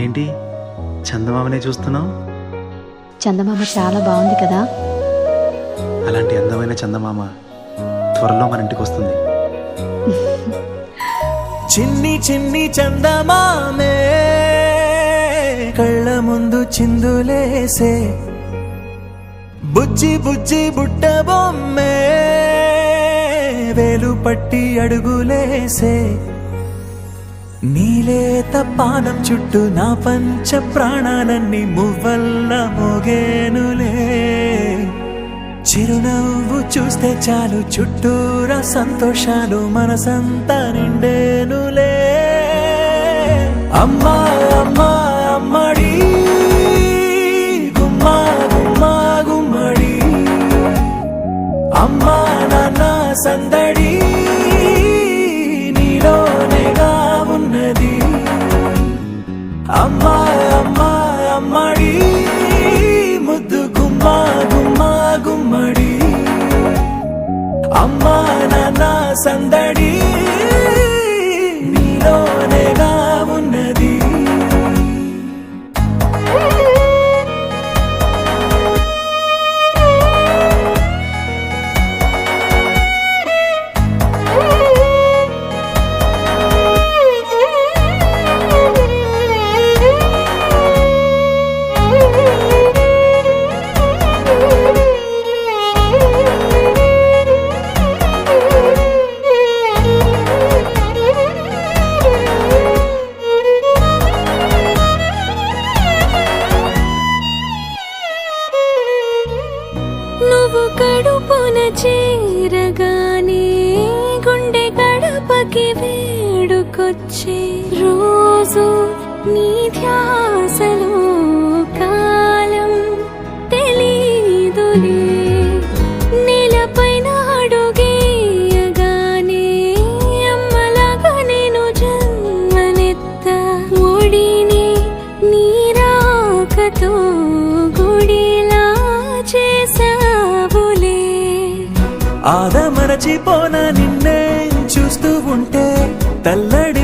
ఏంటి చందమామనే చూస్తున్నావు? చందమామ చాలా బాగుంది కదా. అలాంటి అందమైన చందమామ త్వరలో మన ఇంటికి వస్తుంది. చిన్ని చిన్ని చందమామే కళ్ళ ముందు చిందులేసే, బుజ్జి బుజ్జి బుట్ట బొమ్మే వేలు పట్టి అడుగులేసే, నీలేత పానం చుట్టూ నా పంచ ప్రాణాలన్నీ మువ్వల్ల మోగేనులే, చిరునవ్వు చూస్తే చాలు చుట్టూరా సంతోషాలు మనసంతా నిండేనులే. అమ్మా అమ్మా అమ్మడి గుమ్మా గుమ్మా గుమ్మడి, అమ్మా నాన్న సందడి నీలోనేగా ఉన్నది. అమ్మా అమ్మా అమ్మడి ముద్దు గుమ్మా గుమ్మా గుమ్మడి, అమ్మా నాన్న సందడి నీలోనేగా ఉన్నది. నువ్వు కడుపున చేరగానే గుండె గడపకి వేడుకొచ్చే, రోజు నీ ధ్యాసలో కాలం తెలీదులే, నేలపైన అడుగేయగానే అమ్మలాగా నేను జన్మనెత్త, ఒడిని నీ రాకతో గుడిలా చేసావులే. ఆదమరచిపోన నిన్నే చూస్తూ ఉంటే తల్లడి